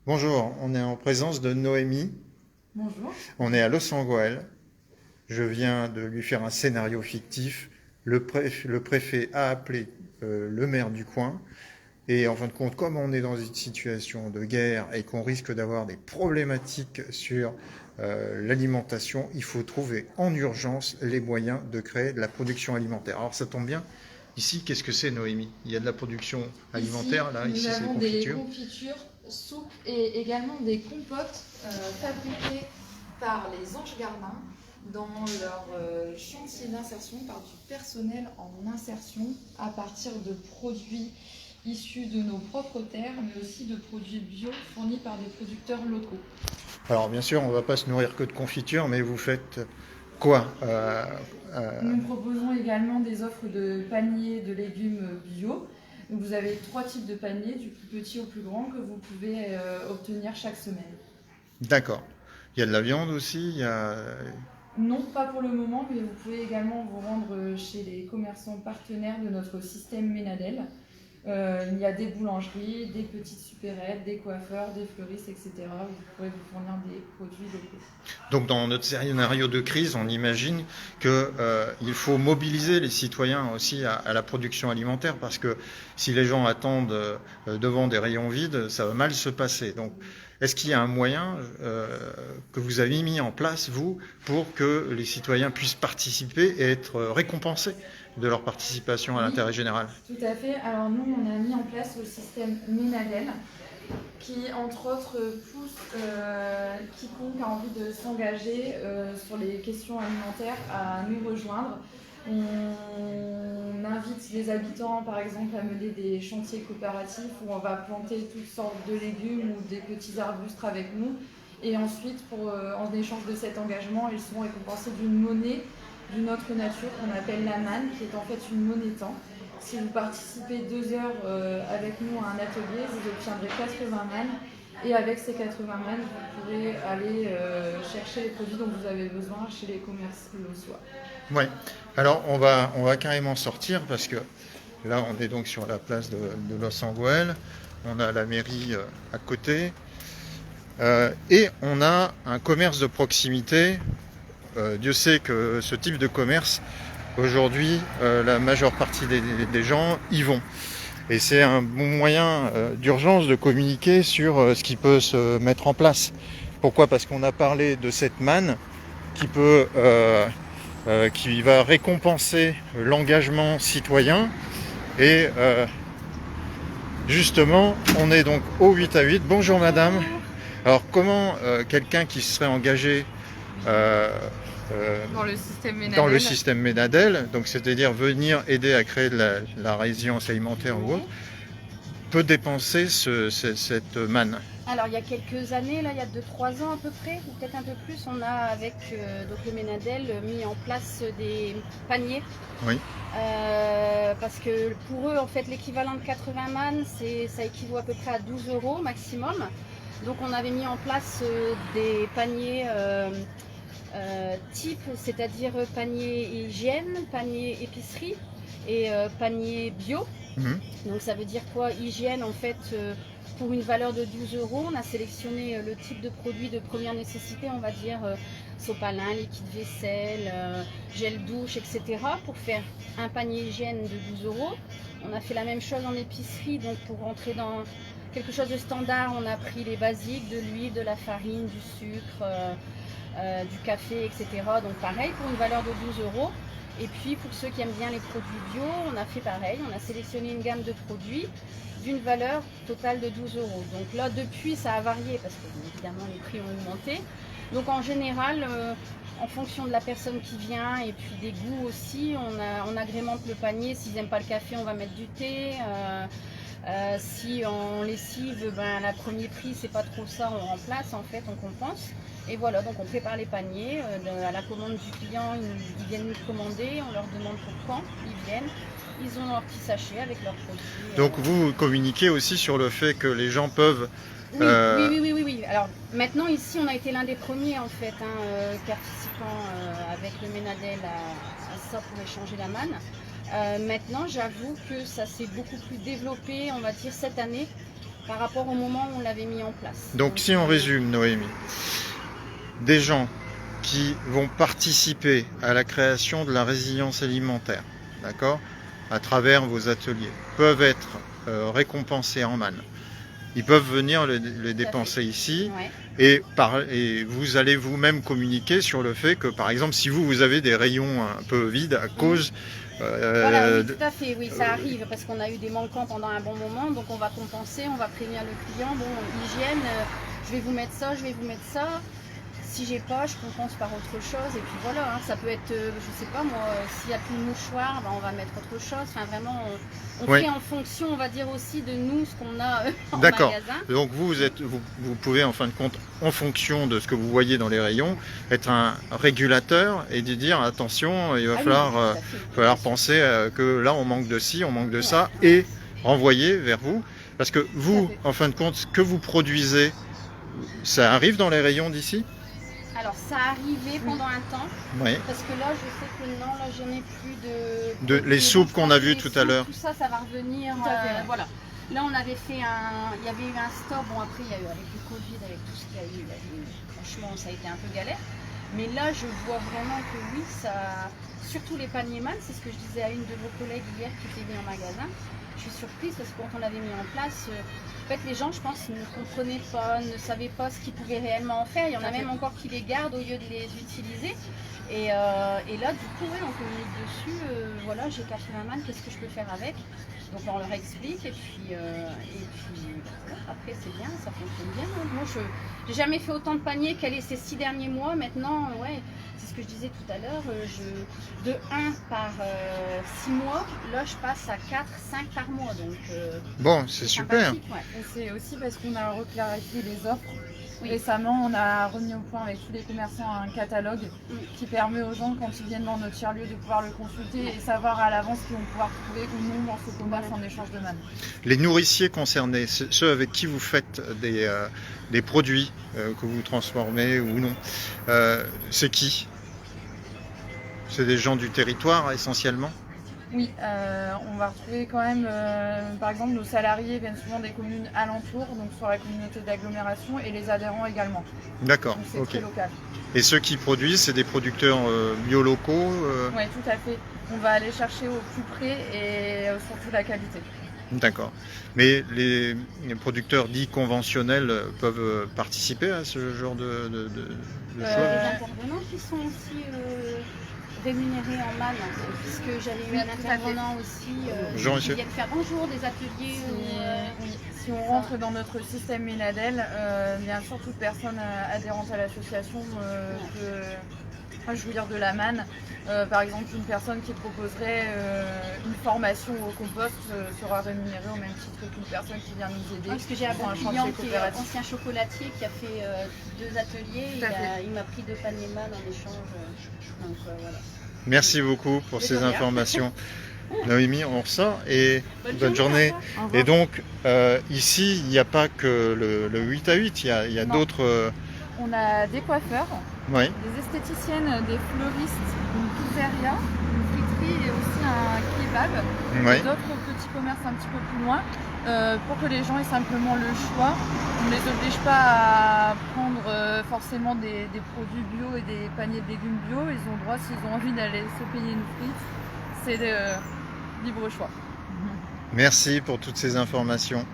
Bonjour, on est en présence de Noémie. Bonjour. On est à Los Angeles. Je viens de lui faire un scénario fictif. Le préfet a appelé le maire du coin. Et en fin de compte, comme on est dans une situation de guerre et qu'on risque d'avoir des problématiques sur l'alimentation, il faut trouver en urgence les moyens de créer de la production alimentaire. Alors ça tombe bien. Ici, qu'est-ce que c'est, Noémie? Il y a de la production Ici, alimentaire, là. nous Ici, c'est avons des confiture. confitures, soupes et également des compotes fabriquées par les Anges Gardins dans leur chantier d'insertion par du personnel en insertion à partir de produits issus de nos propres terres, mais aussi de produits bio fournis par des producteurs locaux. Alors bien sûr, on ne va pas se nourrir que de confiture, mais vous faites quoi? Nous proposons également des offres de paniers de légumes bio. Donc vous avez 3 types de paniers, du plus petit au plus grand, que vous pouvez obtenir chaque semaine. D'accord. Il y a de la viande aussi, Non, pas pour le moment, mais vous pouvez également vous rendre chez les commerçants partenaires de notre système Ménadel. Il y a des boulangeries, des petites supérettes, des coiffeurs, des fleuristes, etc. Où vous pourrez vous fournir des produits locaux. Donc dans notre scénario de crise, on imagine qu'il faut mobiliser les citoyens aussi à la production alimentaire parce que si les gens attendent devant des rayons vides, ça va mal se passer. Donc est-ce qu'il y a un moyen que vous avez mis en place, vous, pour que les citoyens puissent participer et être récompensés de leur participation à Oui, l'intérêt général? tout à fait. Alors nous, on a mis en place le système Ménadel qui, entre autres, pousse quiconque a envie de s'engager sur les questions alimentaires à nous rejoindre. On invite les habitants, par exemple, à mener des chantiers coopératifs où on va planter toutes sortes de légumes ou des petits arbustes avec nous. Et ensuite, en échange de cet engagement, ils seront récompensés d'une monnaie d'une autre nature qu'on appelle la manne, qui est en fait une monnaie temps. Si vous participez 2 heures avec nous à un atelier, vous obtiendrez 80 mannes. Et avec ces 80 mannes, vous pourrez aller chercher les produits dont vous avez besoin chez les commerces locaux. Ouais. Alors on va carrément sortir parce que là on est donc sur la place de Los Angeles, on a la mairie à côté et on a un commerce de proximité. Dieu sait que ce type de commerce, aujourd'hui, la majeure partie des gens y vont. Et c'est un bon moyen d'urgence de communiquer sur ce qui peut se mettre en place. Pourquoi? Parce qu'on a parlé de cette manne qui peut qui va récompenser l'engagement citoyen. Et justement, on est donc au 8 à 8. Bonjour madame. Bonjour. Alors comment quelqu'un qui serait engagé euh, Dans le système dans le Ménadel. système Ménadel, donc c'est-à-dire venir aider à créer de la résilience alimentaire ou autre, Oui. peut dépenser cette manne? Alors il y a quelques années, là, il y a 2-3 ans à peu près, ou peut-être un peu plus, on a avec donc le Ménadel mis en place des paniers. Oui. Parce que pour eux, en fait, l'équivalent de 80 man, ça équivaut à peu près à 12 euros maximum. Donc on avait mis en place des paniers type, c'est-à-dire panier hygiène, panier épicerie et panier bio. Mhm. Donc ça veut dire quoi? Hygiène, en fait, pour une valeur de 12 euros, on a sélectionné le type de produit de première nécessité, on va dire sopalin, liquide vaisselle, gel douche, etc. pour faire un panier hygiène de 12 euros. On a fait la même chose en épicerie, donc pour rentrer dans quelque chose de standard, on a pris les basiques, de l'huile, de la farine, du sucre, du café, etc. Donc pareil, pour une valeur de 12 euros. Et puis pour ceux qui aiment bien les produits bio, on a fait pareil, on a sélectionné une gamme de produits d'une valeur totale de 12 euros. Donc là, depuis, ça a varié parce que évidemment les prix ont augmenté. Donc en général, en fonction de la personne qui vient et puis des goûts aussi, on agrémente le panier. S'ils n'aiment pas le café, on va mettre du thé. Si on lessive, la premier prix, c'est pas trop ça, on remplace en fait, on compense. Et voilà, donc on prépare les paniers à la commande du client, ils viennent nous commander, on leur demande pour quand, ils viennent, ils ont leur petit sachet avec leurs produits. Donc vous communiquez aussi sur le fait que les gens peuvent... Oui, oui. Alors maintenant ici, on a été l'un des premiers en fait, participants avec le Ménadel à ça pour échanger la manne. Maintenant, j'avoue que ça s'est beaucoup plus développé, on va dire cette année, par rapport au moment où on l'avait mis en place. Donc si on résume, Noémie, des gens qui vont participer à la création de la résilience alimentaire, d'accord, à travers vos ateliers, peuvent être récompensés en manne. Ils peuvent venir les dépenser ici Ouais. et vous allez vous-même communiquer sur le fait que, par exemple, si vous avez des rayons un peu vides à cause Voilà, oui, tout à fait, oui, ça arrive parce qu'on a eu des manquants pendant un bon moment, donc on va compenser, on va prévenir le client, bon, hygiène, je vais vous mettre ça, je vais vous mettre ça. Si j'ai pas, je compense par autre chose, et puis voilà, hein, ça peut être, je sais pas moi, s'il n'y a plus de mouchoirs, ben, on va mettre autre chose, enfin vraiment, on Oui. fait en fonction, on va dire aussi de nous, ce qu'on a en D'accord. magasin. Donc vous pouvez en fin de compte, en fonction de ce que vous voyez dans les rayons, être un régulateur et de dire attention, il va Ah oui, falloir, tout à fait. falloir penser que là on manque de ci, on manque de ça, et renvoyer vers vous. Parce que vous, Tout à fait. en fin de compte, ce que vous produisez, ça arrive dans les rayons d'ici? Alors ça arrivait pendant un temps, Oui. parce que là je sais que non, là je n'ai plus de... Les soupes qu'on a vues Les tout à soupes, l'heure. Tout ça, ça va revenir, Tout à fait, ouais. voilà. Là on avait fait il y avait eu un stop, bon après il y a eu avec le Covid, avec tout ce qu'il y a eu, franchement ça a été un peu galère. Mais là je vois vraiment que oui, ça, surtout les paniers man, c'est ce que je disais à une de vos collègues hier qui était venue en magasin. Je suis surprise parce que quand on l'avait mis en place, en fait les gens je pense ne comprenaient pas, ne savaient pas ce qu'ils pouvaient réellement en faire. Il y en a même encore qui les gardent au lieu de les utiliser. Et là du coup on communique dessus, voilà j'ai 80 man, qu'est-ce que je peux faire avec? Donc on leur explique et puis voilà, après c'est bien, ça fonctionne bien. Moi j'ai jamais fait autant de paniers ces 6 derniers mois. Maintenant, ouais, c'est ce que je disais tout à l'heure, de 1 par 6 mois, là je passe à 4, 5 par mois. Donc Bon, c'est super. sympathique, ouais. Et c'est aussi parce qu'on a reclarifié les offres. Oui. Récemment, on a remis au point avec tous les commerçants un catalogue qui permet aux gens, quand ils viennent dans notre tiers-lieu, de pouvoir le consulter et savoir à l'avance ce qu'ils vont pouvoir trouver ou non dans ce commerce en échange de manne. Les nourriciers concernés, ceux avec qui vous faites des produits que vous transformez ou non, c'est qui? C'est des gens du territoire essentiellement? Oui, on va retrouver quand même, par exemple, nos salariés viennent souvent des communes alentours, donc sur la communauté d'agglomération, et les adhérents également. D'accord, Donc c'est ok. très local. Et ceux qui produisent, c'est des producteurs bio-locaux Oui, tout à fait. On va aller chercher au plus près et surtout la qualité. D'accord. Mais les producteurs dits conventionnels peuvent participer à ce genre de Les choses? intervenants qui sont aussi rémunérés en manne, puisque j'avais eu Oui, un tout à fait. intervenant aussi Bonjour, qui monsieur. viennent faire bonjour, des ateliers. Si on rentre dans notre système Ménadel, bien sûr toute personne adhérente à l'association peut jouir de la manne. Par exemple, une personne qui proposerait une formation au compost sera rémunérée au même titre qu'une personne qui vient nous aider. Parce que j'ai un pour bon chantier client qui est coopératif. ancien chocolatier qui a fait 2 ateliers, Tout à fait. il m'a pris 2 paniers man en échange. Donc voilà. Merci beaucoup pour De ces rien. informations. Noémie, on ressort et bonne journée. Au revoir. Et donc, ici, il n'y a pas que le 8 à 8, il y a Non. d'autres... On a des coiffeurs, Oui, des esthéticiennes, des fleuristes, une pizzeria, une friterie et aussi un kebab. oui. Et d'autres petits commerces un petit peu plus loin pour que les gens aient simplement le choix. On ne les oblige pas à prendre forcément des produits bio et des paniers de légumes bio. Ils ont le droit, s'ils ont envie d'aller se payer une frite, c'est libre choix. Merci pour toutes ces informations.